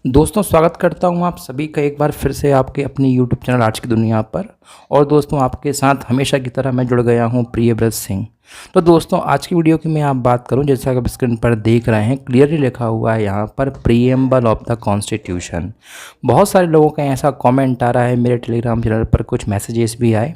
दोस्तों स्वागत करता हूं आप सभी का एक बार फिर से आपके अपने यूट्यूब चैनल आज की दुनिया पर। और दोस्तों आपके साथ हमेशा की तरह मैं जुड़ गया हूं प्रियव्रत सिंह। तो दोस्तों आज की वीडियो की मैं आप बात करूं, जैसा कि आप स्क्रीन पर देख रहे हैं क्लियरली लिखा हुआ है यहाँ पर प्रीएम्बल ऑफ द कॉन्स्टिट्यूशन। बहुत सारे लोगों का ऐसा कमेंट आ रहा है, मेरे टेलीग्राम चैनल पर कुछ मैसेजेस भी आए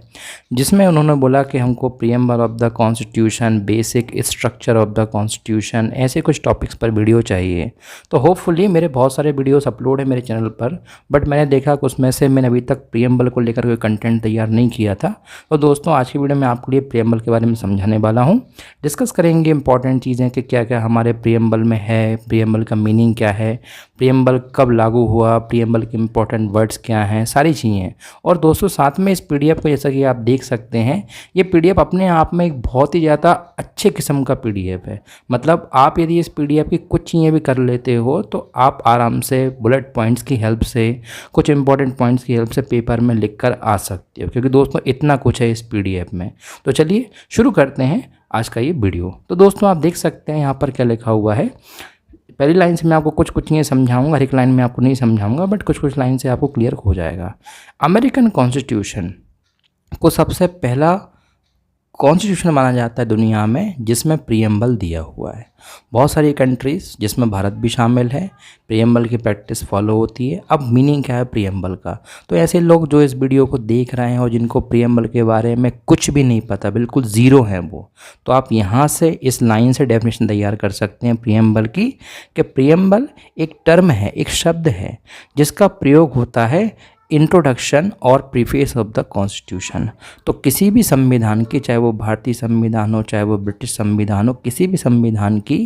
जिसमें उन्होंने बोला कि हमको preamble of the constitution, basic structure of the constitution, ऐसे कुछ टॉपिक्स पर वीडियो चाहिए। तो होपफुली मेरे बहुत सारे वीडियोस अपलोड है मेरे चैनल पर, बट मैंने देखा कि उसमें से मैंने अभी तक प्रीएम्बल को लेकर कोई कंटेंट तैयार नहीं किया था। तो दोस्तों आज की वीडियो में आपके लिए प्रीएम्बल के बारे में समझाने वाला हूं। डिस्कस करेंगे इंपॉर्टेंट चीज़ें कि क्या क्या हमारे प्रीएम्बल में है, प्रीएम्बल का मीनिंग क्या है, प्रीएम्बल कब लागू हुआ, प्रीएम्बल के इंपॉर्टेंट वर्ड्स क्या हैं, सारी चीज़ें। और दोस्तों साथ में इस पीडीएफ को जैसा कि आप देख सकते हैं, ये पीडीएफ अपने आप में एक बहुत ही ज़्यादा अच्छे किस्म का पीडीएफ है। मतलब आप यदि इस पीडीएफ की कुछ चीज़ें भी कर लेते हो तो आप आराम से बुलेट पॉइंट्स की हेल्प से, कुछ इंपॉर्टेंट पॉइंट्स की हेल्प से पेपर में लिख कर आ सकते हो, क्योंकि दोस्तों इतना कुछ है इस पीडीएफ में। तो चलिए शुरू करते हैं आज का ये वीडियो। तो दोस्तों आप देख सकते हैं यहाँ पर क्या लिखा हुआ है। पहली लाइन से मैं आपको कुछ चीज़ें समझाऊंगा, हर एक लाइन में आपको नहीं समझाऊंगा, बट कुछ लाइन से आपको क्लियर हो जाएगा। अमेरिकन कॉन्स्टिट्यूशन को सबसे पहला कॉन्स्टिट्यूशन माना जाता है दुनिया में जिसमें प्रीएम्बल दिया हुआ है। बहुत सारी कंट्रीज़ जिसमें भारत भी शामिल है, प्रीएम्बल की प्रैक्टिस फॉलो होती है। अब मीनिंग क्या है प्रीएम्बल का? तो ऐसे लोग जो इस वीडियो को देख रहे हैं और जिनको प्रीएम्बल के बारे में कुछ भी नहीं पता, बिल्कुल ज़ीरो हैं वो, तो आप यहाँ से इस लाइन से डेफिनेशन तैयार कर सकते हैं प्रीएम्बल की, कि प्रीएम्बल एक टर्म है, एक शब्द है जिसका प्रयोग होता है इंट्रोडक्शन और प्रीफेस ऑफ द कॉन्स्टिट्यूशन। तो किसी भी संविधान की, चाहे वो भारतीय संविधान हो, चाहे वो ब्रिटिश संविधान हो, किसी भी संविधान की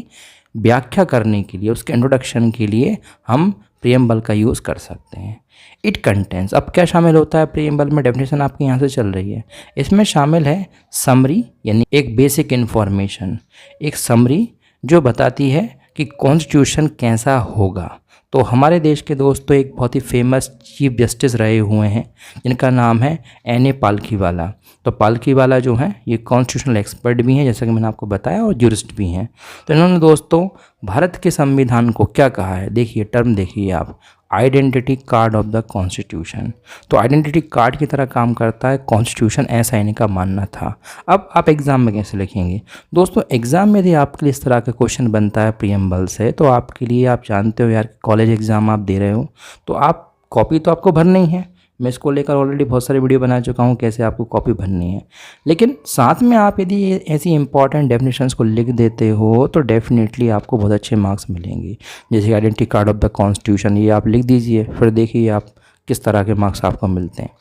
व्याख्या करने के लिए, उसके इंट्रोडक्शन के लिए हम प्रीएम्बल का यूज़ कर सकते हैं। इट कंटेंस, अब क्या शामिल होता है प्रीएम्बल में? डेफिनेशन आपके यहाँ से चल रही है। इसमें शामिल है समरी, यानी एक बेसिक इन्फॉर्मेशन, एक समरी जो बताती है कि कॉन्स्टिट्यूशन कैसा होगा। तो हमारे देश के दोस्तों एक बहुत ही फेमस चीफ जस्टिस रहे हुए हैं जिनका नाम है N.A. पालखीवाला। तो पालखीवाला जो हैं ये कॉन्स्टिट्यूशनल एक्सपर्ट भी हैं, जैसा कि मैंने आपको बताया, और ज्यूरिस्ट भी हैं। तो इन्होंने दोस्तों भारत के संविधान को क्या कहा है, देखिए टर्म देखिए आप, identity card of the constitution. तो आइडेंटिटी कार्ड की तरह काम करता है कॉन्स्टिट्यूशन, ऐसा इनका मानना था। अब आप एग्ज़ाम में कैसे लिखेंगे दोस्तों? एग्ज़ाम में यदि आपके लिए इस तरह का क्वेश्चन बनता है प्रीएम्बल से, तो आपके लिए, आप जानते हो यार, कॉलेज एग्ज़ाम आप दे रहे हो तो आप कॉपी तो आपको भरनी ही है। मैं इसको लेकर ऑलरेडी बहुत सारे वीडियो बना चुका हूँ कैसे आपको कॉपी भरनी है। लेकिन साथ में आप यदि ऐसी इंपॉर्टेंट डेफिनेशंस को लिख देते हो तो डेफिनेटली आपको बहुत अच्छे मार्क्स मिलेंगे। जैसे identity card of the constitution, ये आप लिख दीजिए, फिर देखिए आप किस तरह के मार्क्स आपको मिलते हैं।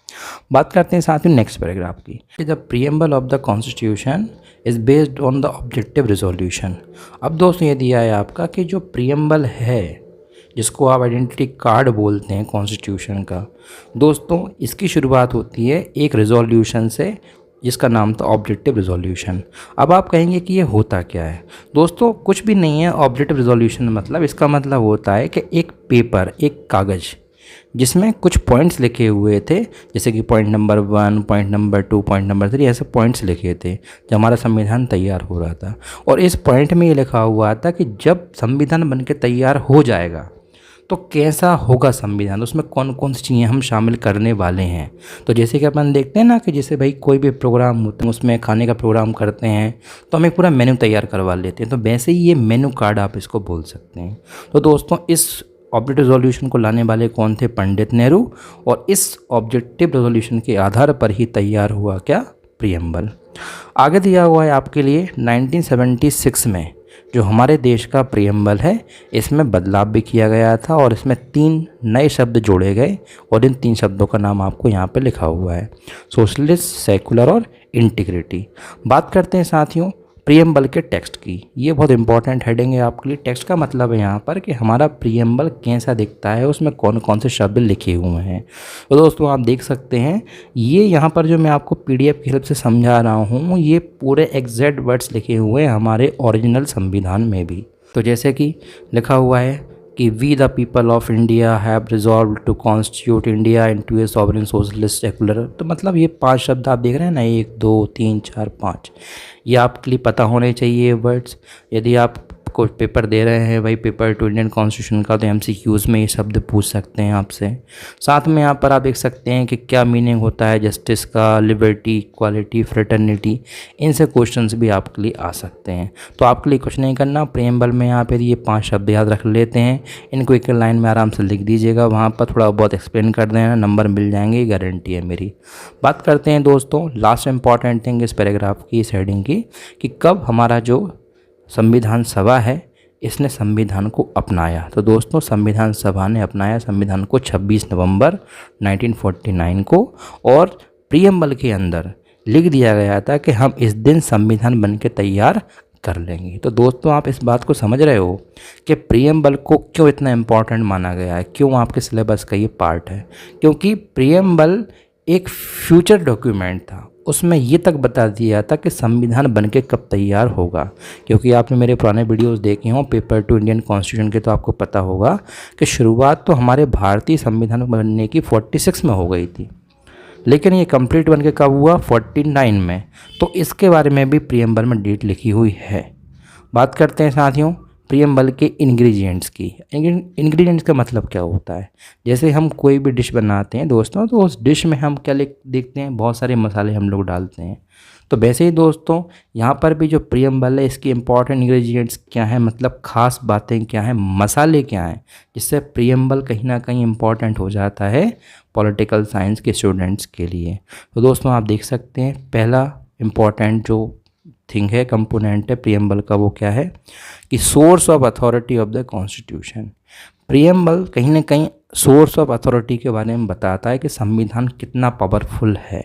बात करते हैं साथ में नेक्स्ट पैराग्राफ की। The preamble of the constitution is based on the objective resolution. अब दोस्तों ये दिया है आपका कि जो प्रीएम्बल है, जिसको आप आइडेंटिटी कार्ड बोलते हैं कॉन्स्टिट्यूशन का, दोस्तों इसकी शुरुआत होती है एक रिजोल्यूशन से जिसका नाम था ऑब्जेक्टिव रिजोल्यूशन। अब आप कहेंगे कि ये होता क्या है? दोस्तों कुछ भी नहीं है ऑब्जेक्टिव रिजोल्यूशन, मतलब इसका मतलब होता है कि एक पेपर, एक कागज़ जिसमें कुछ पॉइंट्स लिखे हुए थे, जैसे कि point number 1, point number 2, point number 3, ऐसे पॉइंट्स लिखे थे जब हमारा संविधान तैयार हो रहा था। और इस पॉइंट में ये लिखा हुआ था कि जब संविधान बनके तैयार हो जाएगा तो कैसा होगा संविधान, उसमें कौन कौन सी चीज़ें हम शामिल करने वाले हैं। तो जैसे कि अपन देखते हैं ना कि जैसे भाई कोई भी प्रोग्राम होता है, उसमें खाने का प्रोग्राम करते हैं तो हम एक पूरा मेन्यू तैयार करवा लेते हैं, तो वैसे ही ये मेन्यू कार्ड आप इसको बोल सकते हैं। तो दोस्तों इस ऑब्जेक्टिव रेजोल्यूशन को लाने वाले कौन थे? पंडित नेहरू। और इस ऑब्जेक्टिव रेजोल्यूशन के आधार पर ही तैयार हुआ क्या? प्रीएम्बल। आगे दिया हुआ है आपके लिए 1976 में जो हमारे देश का प्रीएम्बल है, इसमें बदलाव भी किया गया था और इसमें 3 नए शब्द जोड़े गए और इन 3 शब्दों का नाम आपको यहाँ पे लिखा हुआ है, सोशलिस्ट, सेकुलर और इंटीग्रिटी। बात करते हैं साथियों प्रीएम्बल के टेक्स्ट की। ये बहुत इंपॉर्टेंट हेडिंग है आपके लिए। टेक्स्ट का मतलब है यहाँ पर कि हमारा प्रीएम्बल कैसा दिखता है, उसमें कौन कौन से शब्द लिखे हुए हैं। तो दोस्तों आप देख सकते हैं ये यहाँ पर जो मैं आपको पीडीएफ की हेल्प से समझा रहा हूँ, ये पूरे एग्जैक्ट वर्ड्स लिखे हुए हैं हमारे ओरिजिनल संविधान में भी। तो जैसे कि लिखा हुआ है कि we the people of India have resolve to constitute India into a sovereign socialist secular. तो मतलब ये 5 शब्द आप देख रहे हैं ना, 1 2 3 4 5, ये आपके लिए पता होने चाहिए वर्ड्स। यदि आप आपको पेपर दे रहे हैं भाई पेपर 2 इंडियन कॉन्स्टिट्यूशन का, तो एमसीक्यूज़ में ये शब्द पूछ सकते हैं आपसे। साथ में यहाँ पर आप देख सकते हैं कि क्या मीनिंग होता है जस्टिस का, लिबर्टी, इक्वालिटी, फ्रेटर्निटी, इनसे क्वेश्चंस भी आपके लिए आ सकते हैं। तो आपके लिए कुछ नहीं करना, प्रेम्बल में यहाँ पे ये 5 शब्द याद रख लेते हैं, इनको एक लाइन में आराम से लिख दीजिएगा, वहाँ पर थोड़ा बहुत एक्सप्लेन कर देना, नंबर मिल जाएंगे, गारंटी है मेरी। बात करते हैं दोस्तों लास्ट इंपॉर्टेंट थिंग इस पैराग्राफ की, इस हेडिंग की, कि कब हमारा जो संविधान सभा है इसने संविधान को अपनाया। तो दोस्तों संविधान सभा ने अपनाया संविधान को 26 नवंबर 1949 को, और प्रियम्बल के अंदर लिख दिया गया था कि हम इस दिन संविधान बन के तैयार कर लेंगे। तो दोस्तों आप इस बात को समझ रहे हो कि प्रियम्बल को क्यों इतना इम्पोर्टेंट माना गया है, क्यों आपके सिलेबस का ये पार्ट है। क्योंकि प्रियम्बल एक फ्यूचर डॉक्यूमेंट था, उसमें ये तक बता दिया था कि संविधान बनके कब तैयार होगा। क्योंकि आपने मेरे पुराने वीडियोस देखे हों पेपर 2 इंडियन कॉन्स्टिट्यूशन के, तो आपको पता होगा कि शुरुआत तो हमारे भारतीय संविधान बनने की 46 में हो गई थी, लेकिन ये कंप्लीट बनके कब हुआ, 49 में। तो इसके बारे में भी प्रियम्बल में डेट लिखी हुई है। बात करते हैं साथियों प्रियम्बल के इंग्रेडिएंट्स की। इंग्रेडिएंट्स का मतलब क्या होता है, जैसे हम कोई भी डिश बनाते हैं दोस्तों, तो उस डिश में हम क्या देखते हैं, बहुत सारे मसाले हम लोग डालते हैं। तो वैसे ही दोस्तों यहाँ पर भी जो प्रियम्बल है इसकी इंपॉर्टेंट इंग्रेडिएंट्स क्या है, मतलब ख़ास बातें क्या हैं, मसाले क्या हैं, जिससे प्रियम्बल कहीं ना कहीं इम्पॉर्टेंट हो जाता है पॉलिटिकल साइंस के स्टूडेंट्स के लिए। तो दोस्तों आप देख सकते हैं पहला इम्पॉर्टेंट जो थिंग है, कंपोनेंट है प्रियम्बल का, वो क्या है कि source of authority of the constitution. Preamble कहीं ना कहीं सोर्स ऑफ अथॉरिटी के बारे में बताता है कि संविधान कितना पावरफुल है।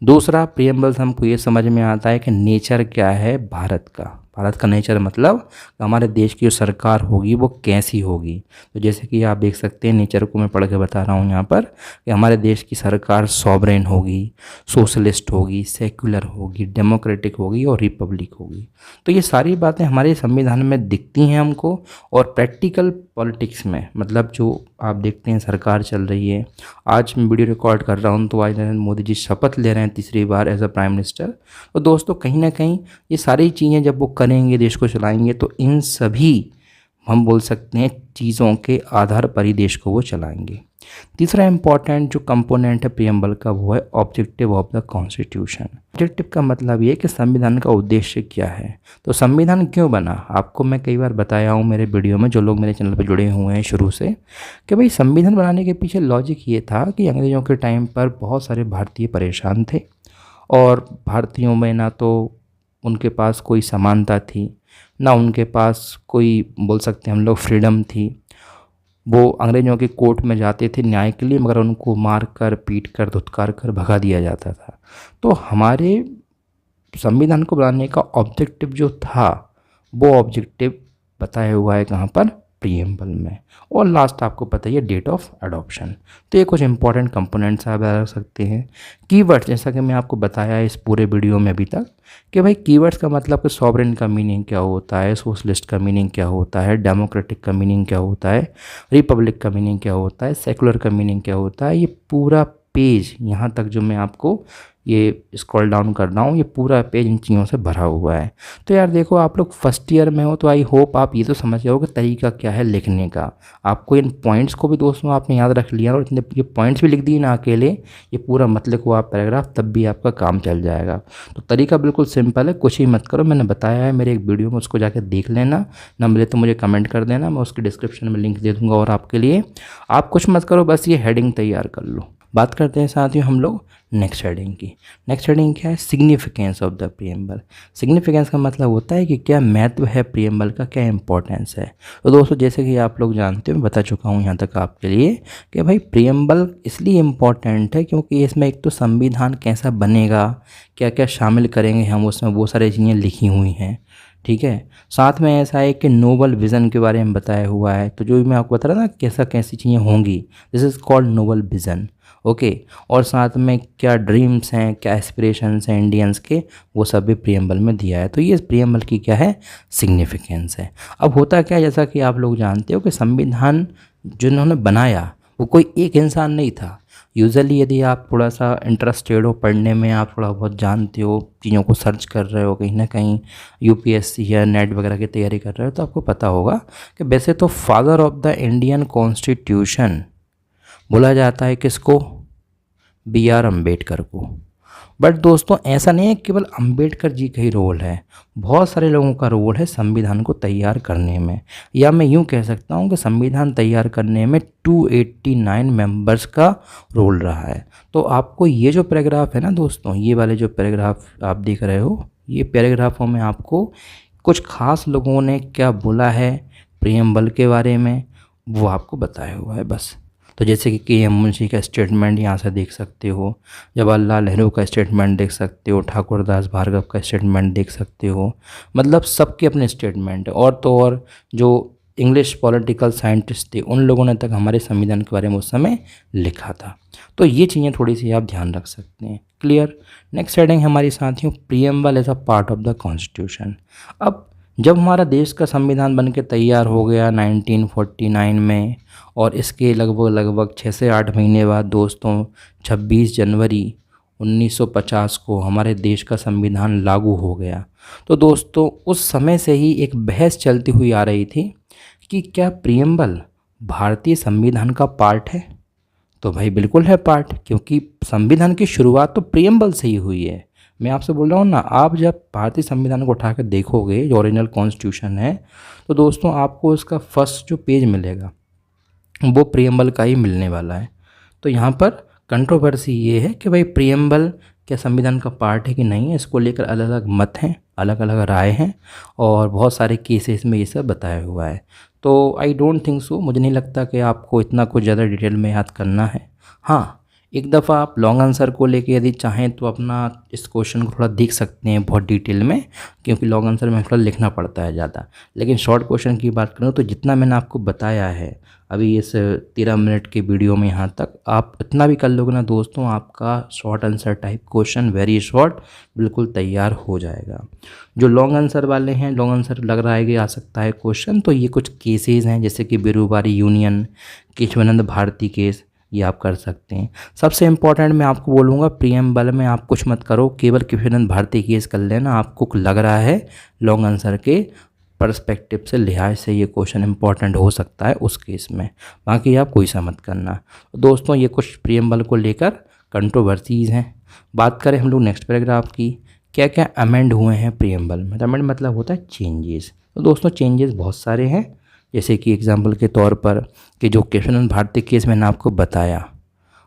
दूसरा प्रियम्बल से हमको ये समझ में आता है कि नेचर क्या है भारत का। भारत का नेचर मतलब हमारे देश की जो सरकार होगी वो कैसी होगी। तो जैसे कि आप देख सकते हैं नेचर को मैं पढ़ के बता रहा हूँ यहाँ पर कि हमारे देश की सरकार सॉवरेन होगी, सोशलिस्ट होगी, सेक्युलर होगी, डेमोक्रेटिक होगी और रिपब्लिक होगी। तो ये सारी बातें हमारे संविधान में दिखती हैं हमको। और प्रैक्टिकल पॉलिटिक्स में मतलब जो आप देखते हैं सरकार चल रही है, आज मैं वीडियो रिकॉर्ड कर रहा हूँ तो आज नरेंद्र मोदी जी शपथ ले रहे हैं तीसरी बार एज अ प्राइम मिनिस्टर। तो दोस्तों कहीं ना कहीं ये सारी चीज़ें जब वो करेंगे, देश को चलाएंगे, तो इन सभी हम बोल सकते हैं चीज़ों के आधार पर ही देश को वो चलाएंगे। तीसरा इंपॉर्टेंट जो कंपोनेंट है प्रियम्बल का वो है objective of the constitution. Objective का मतलब ये कि संविधान का उद्देश्य क्या है। तो संविधान क्यों बना, आपको मैं कई बार बताया हूँ मेरे वीडियो में, जो लोग मेरे चैनल पर जुड़े हुए हैं शुरू से, कि भाई संविधान बनाने के पीछे लॉजिक ये था कि अंग्रेज़ों के टाइम पर बहुत सारे भारतीय परेशान थे और भारतीयों में ना तो उनके पास कोई समानता थी, ना उनके पास कोई बोल सकते हैं हम लोग फ्रीडम थी। वो अंग्रेज़ों के कोर्ट में जाते थे न्याय के लिए, मगर उनको मार कर, पीट कर, धुतकार कर भगा दिया जाता था। तो हमारे संविधान को बनाने का ऑब्जेक्टिव जो था वो ऑब्जेक्टिव बताया हुआ है कहाँ पर, प्रियम्बल में। और लास्ट आपको पता ही है डेट ऑफ अडॉप्शन। तो ये कुछ इंपॉर्टेंट कंपोनेंट्स आप रख सकते हैं। कीवर्ड्स जैसा कि मैं आपको बताया इस पूरे वीडियो में अभी तक कि भाई कीवर्ड्स का मतलब कि सॉवरेन का मीनिंग क्या होता है, सोशलिस्ट का मीनिंग क्या होता है, डेमोक्रेटिक का मीनिंग क्या होता है, रिपब्लिक का मीनिंग क्या होता है, सेकुलर का मीनिंग क्या होता है। ये पूरा पेज यहाँ तक जो मैं आपको ये स्क्रॉल डाउन कर रहा हूँ, ये पूरा पेज इन चीज़ों से भरा हुआ है। तो यार देखो आप लोग फर्स्ट ईयर में हो तो आई होप आप ये तो समझ गए हो कि तरीका क्या है लिखने का। आपको इन पॉइंट्स को भी दोस्तों आपने याद रख लिया और इतने ये पॉइंट्स भी लिख दिए ना अकेले, ये पूरा मत लिखो आप पैराग्राफ, तब भी आपका काम चल जाएगा। तो तरीका बिल्कुल सिंपल है, कुछ ही मत करो, मैंने बताया है मेरे एक वीडियो में, उसको जाकर देख लेना। ना मिले तो मुझे कमेंट कर देना, मैं उसके डिस्क्रिप्शन में लिंक दे दूँगा। और आपके लिए आप कुछ मत करो, बस ये हेडिंग तैयार कर लो। बात करते हैं साथियों हम लोग नेक्स्ट हेडिंग की। नेक्स्ट हेडिंग क्या है, significance of the preamble. Significance का मतलब होता है कि क्या महत्व है प्रियम्बल का, क्या इंपॉर्टेंस है। तो दोस्तों जैसे कि आप लोग जानते हो, मैं बता चुका हूँ यहाँ तक आपके लिए कि भाई प्रियम्बल इसलिए इम्पॉर्टेंट है क्योंकि इसमें एक तो संविधान कैसा बनेगा, क्या क्या शामिल करेंगे हम उसमें, वो सारी चीज़ें लिखी हुई हैं। ठीक है, साथ में ऐसा है कि नोबल विज़न के बारे में बताया हुआ है। तो जो भी मैं आपको बता रहा ना कैसा कैसी चीज़ें होंगी, this is called noble vision. Okay, और साथ में क्या ड्रीम्स हैं, क्या एस्पिरेशंस हैं इंडियंस के, वो सब भी प्रियम्बल में दिया है। तो ये प्रियम्बल की क्या है, सिग्निफिकेंस है। अब होता क्या है, जैसा कि आप लोग जानते हो कि संविधान जिन्होंने बनाया वो कोई एक इंसान नहीं था, यूजुअली यदि आप थोड़ा सा इंटरेस्टेड हो पढ़ने में, आप थोड़ा बहुत जानते हो, चीज़ों को सर्च कर रहे हो, कहीं ना कहीं यूपीएससी या नेट वगैरह की तैयारी कर रहे हो, तो आपको पता होगा कि वैसे तो father of the Indian constitution बोला जाता है किसको? बी आर अम्बेडकर को। बट दोस्तों ऐसा नहीं है केवल अंबेडकर जी का ही रोल है, बहुत सारे लोगों का रोल है संविधान को तैयार करने में, या मैं यूँ कह सकता हूँ कि संविधान तैयार करने में 289 मेंबर्स का रोल रहा है। तो आपको ये जो पैराग्राफ है ना दोस्तों, ये वाले जो पैराग्राफ आप देख रहे हो, ये पैराग्राफों में आपको कुछ खास लोगों ने क्या बोला है प्रियम्बल के बारे में, वो आपको बताया हुआ है बस। तो जैसे कि के एम मुंशी का स्टेटमेंट यहाँ से देख सकते हो, जवाहरलाल नेहरू का स्टेटमेंट देख सकते हो, ठाकुर दास भार्गव का स्टेटमेंट देख सकते हो, मतलब सबके अपने स्टेटमेंट है। और तो और जो इंग्लिश पॉलिटिकल साइंटिस्ट थे उन लोगों ने तक हमारे संविधान के बारे में उस समय लिखा था। तो ये चीज़ें थोड़ी सी आप ध्यान रख सकते हैं। क्लियर। नेक्स्ट हेडिंग हमारी साथियों, preamble as a part of the constitution. अब जब हमारा देश का संविधान बन के तैयार हो गया 1949 में, और इसके लगभग 6 से 8 महीने बाद दोस्तों 26 जनवरी 1950 को हमारे देश का संविधान लागू हो गया। तो दोस्तों उस समय से ही एक बहस चलती हुई आ रही थी कि क्या प्रियम्बल भारतीय संविधान का पार्ट है? तो भाई बिल्कुल है पार्ट, क्योंकि संविधान की शुरुआत तो प्रियम्बल से ही हुई है। मैं आपसे बोल रहा हूँ ना, आप जब भारतीय संविधान को उठा कर देखोगे जो ओरिजिनल कॉन्स्टिट्यूशन है, तो दोस्तों आपको उसका फर्स्ट जो पेज मिलेगा वो प्रियम्बल का ही मिलने वाला है। तो यहाँ पर कंट्रोवर्सी ये है कि भाई प्रियम्बल क्या संविधान का पार्ट है कि नहीं है, इसको लेकर अलग अलग मत हैं, अलग अलग राय हैं, और बहुत सारे केसेस में ये सब बताया हुआ है। तो आई डोंट थिंक सो, मुझे नहीं लगता कि आपको इतना कुछ ज़्यादा डिटेल में याद करना है। हाँ, एक दफ़ा आप लॉन्ग आंसर को लेके यदि चाहें तो अपना इस क्वेश्चन को थोड़ा देख सकते हैं बहुत डिटेल में, क्योंकि लॉन्ग आंसर में थोड़ा लिखना पड़ता है ज़्यादा। लेकिन शॉर्ट क्वेश्चन की बात करूँ तो जितना मैंने आपको बताया है अभी इस 13 मिनट के वीडियो में यहाँ तक, आप इतना भी कर लोगे ना दोस्तों, आपका short answer type question very short बिल्कुल तैयार हो जाएगा। जो लॉन्ग आंसर वाले हैं, लॉन्ग आंसर लग रहा है कि आ सकता है क्वेश्चन, तो ये कुछ केसेस हैं जैसे कि बिरूबारी यूनियन, केशवानंद भारती केस, ये आप कर सकते हैं। सबसे इम्पॉर्टेंट मैं आपको बोलूँगा, प्रियम्बल में आप कुछ मत करो, केवल केशवानंद भारती केस कर लेना। आपको लग रहा है लॉन्ग आंसर के पर्सपेक्टिव से, लिहाज से ये क्वेश्चन इंपॉर्टेंट हो सकता है उस केस में, बाकी आप कोई सा मत करना। दोस्तों ये कुछ प्रियम्बल को लेकर कंट्रोवर्सीज़ हैं। बात करें हम लोग नेक्स्ट पैराग्राफ की, क्या क्या अमेंड हुए हैं प्रियम्बल में। अमेंड मतलब होता है चेंजेस। तो दोस्तों चेंजेस बहुत सारे हैं, जैसे कि एग्जाम्पल के तौर पर कि जो केशवानंद भारती केस मैंने आपको बताया,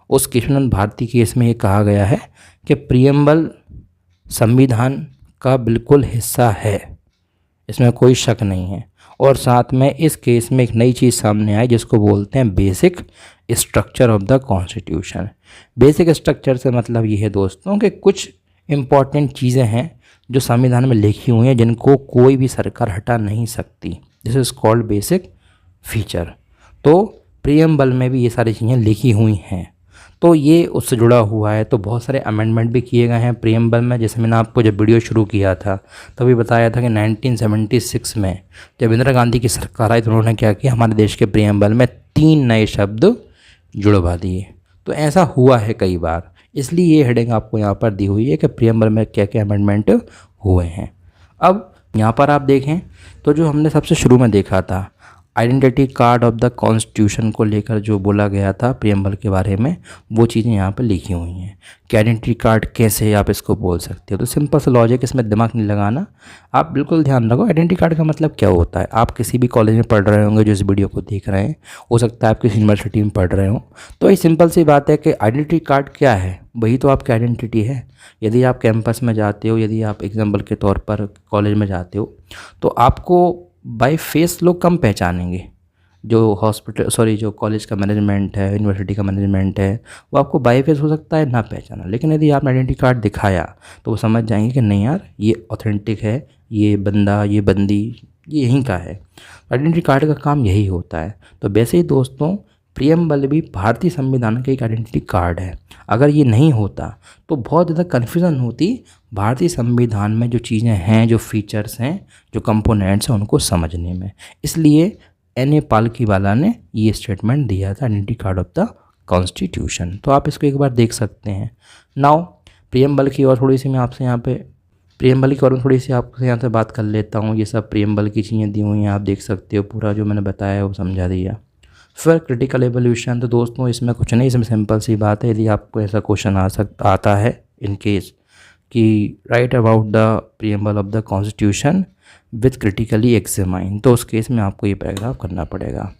उस केशवानंद भारती केस में ये कहा गया है कि प्रियम्बल संविधान का बिल्कुल हिस्सा है, इसमें कोई शक नहीं है। और साथ में इस केस में एक नई चीज़ सामने आई जिसको बोलते हैं basic structure of the constitution. Basic structure से मतलब ये है दोस्तों कि कुछ इम्पॉर्टेंट चीज़ें हैं जो संविधान में लिखी हुई हैं जिनको कोई भी सरकार हटा नहीं सकती, this is called basic feature. तो प्रियम्बल में भी ये सारी चीज़ें लिखी हुई हैं, तो ये उससे जुड़ा हुआ है। तो बहुत सारे अमेंडमेंट भी किए गए हैं प्रियम्बल में। जैसे मैंने आपको जब वीडियो शुरू किया था तभी बताया था कि 1976 में जब इंदिरा गांधी की सरकार आई तो उन्होंने क्या किया, हमारे देश के प्रियम्बल में 3 नए शब्द जुड़वा दिए। तो ऐसा हुआ है कई बार, इसलिए ये हेडिंग आपको यहाँ पर दी हुई है कि प्रियम्बल में क्या क्या अमेंडमेंट हुए हैं। अब यहाँ पर आप देखें तो जो हमने सबसे शुरू में देखा था identity card of the constitution को लेकर जो बोला गया था प्रियम्बल के बारे में, वो चीज़ें यहाँ पर लिखी हुई हैं कि आइडेंटिटी कार्ड कैसे आप इसको बोल सकते हो। तो सिंपल सा लॉजिक, इसमें दिमाग नहीं लगाना, आप बिल्कुल ध्यान रखो आइडेंटिटी कार्ड का मतलब क्या होता है। आप किसी भी कॉलेज में पढ़ रहे होंगे जो इस वीडियो को देख रहे हैं, हो सकता है आप किसी यूनिवर्सिटी में पढ़ रहे हो, तो ये सिंपल सी बात है कि आइडेंटिटी कार्ड क्या है, वही तो आपकी आइडेंटिटी है। यदि आप कैंपस में जाते हो, यदि आप एग्जाम्पल के तौर पर कॉलेज में जाते हो, तो आपको बाय फेस लोग कम पहचानेंगे। जो कॉलेज का मैनेजमेंट है, यूनिवर्सिटी का मैनेजमेंट है, वो आपको बाय फेस हो सकता है ना पहचाना, लेकिन यदि आपने आइडेंटिटी कार्ड दिखाया तो वो समझ जाएंगे कि नहीं यार ये ऑथेंटिक है, ये बंदा, ये बंदी ये यहीं का है। आइडेंटिटी कार्ड का काम यही होता है। तो वैसे ही दोस्तों प्रियम्बल भी भारतीय संविधान का एक आइडेंटिटी कार्ड है। अगर ये नहीं होता तो बहुत ज़्यादा कन्फ्यूज़न होती भारतीय संविधान में जो चीज़ें हैं, जो फीचर्स हैं, जो कंपोनेंट्स हैं उनको समझने में। इसलिए N.A. पालकीवाला ने ये स्टेटमेंट दिया था identity card of the constitution. तो आप इसको एक बार देख सकते हैं। नाउ प्रियम्बल की और थोड़ी सी मैं आपसे यहाँ पे प्रियम्बल की और थोड़ी सी आपसे यहाँ से बात कर लेता हूँ। ये सब प्रियम्बल की चीज़ें दी हुई हैं, आप देख सकते हो, पूरा जो मैंने बताया है वो समझा दिया। फिर क्रिटिकल एवोल्यूशन, तो दोस्तों इसमें कुछ नहीं, इसमें सिंपल सी बात है। यदि आपको ऐसा क्वेश्चन आता है इन केस कि right about the preamble of the constitution with critically examine, तो उस केस में आपको ये पैराग्राफ करना पड़ेगा।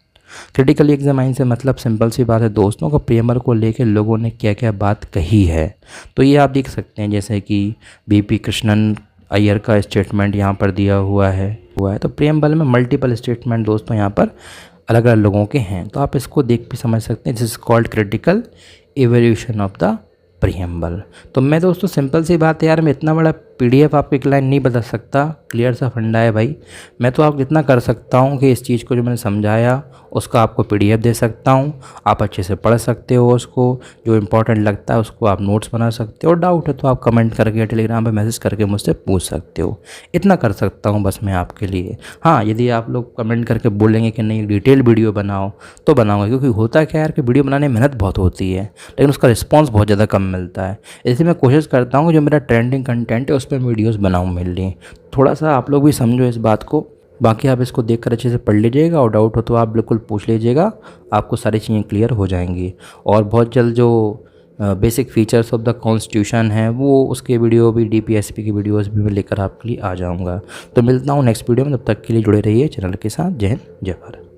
क्रिटिकली एग्जामाइन से मतलब सिंपल सी बात है दोस्तों, को प्रियम्बल को लेकर लोगों ने क्या क्या बात कही है। तो ये आप देख सकते हैं, जैसे कि बीपी कृष्णन अय्यर का स्टेटमेंट यहाँ पर दिया हुआ है। तो प्रियम्बल में मल्टीपल स्टेटमेंट दोस्तों यहाँ पर अलग अलग लोगों के हैं, तो आप इसको देख भी समझ सकते हैं। This is called critical evaluation of the preamble. तो मैं दोस्तों सिंपल सी बात है यार, मैं इतना बड़ा पीडीएफ आपको एक लाइन नहीं बता सकता, क्लियर सा फंडा है भाई। मैं तो आपको इतना कर सकता हूँ कि इस चीज़ को जो मैंने समझाया उसका आपको पीडीएफ दे सकता हूँ, आप अच्छे से पढ़ सकते हो उसको, जो इंपॉर्टेंट लगता है उसको आप नोट्स बना सकते हो। डाउट है तो आप कमेंट करके टेलीग्राम पे मैसेज करके मुझसे पूछ सकते हो। इतना कर सकता हूँ बस मैं आपके लिए। हाँ, यदि आप लोग कमेंट करके बोलेंगे कि नहीं डिटेल वीडियो बनाओ तो बनाऊँगा, क्योंकि होता क्या है यार कि वीडियो बनाने में मेहनत बहुत होती है लेकिन उसका रिस्पॉन्स बहुत ज़्यादा कम मिलता है। इसलिए मैं कोशिश करता हूँ जो मेरा ट्रेंडिंग कंटेंट है उस पर वीडियोस बनाऊँ मेनली। थोड़ा सा आप लोग भी समझो इस बात को। बाकी आप इसको देखकर अच्छे से पढ़ लीजिएगा और डाउट हो तो आप बिल्कुल पूछ लीजिएगा, आपको सारी चीज़ें क्लियर हो जाएंगी। और बहुत जल्द जो basic features of the constitution है वो उसके वीडियो भी डीपीएसपी की वीडियोस भी मैं लेकर आपके लिए आ जाऊँगा। तो मिलता हूँ नेक्स्ट वीडियो में, तब तक के लिए जुड़े रहिए चैनल के साथ। जय हिंद, जय भारत।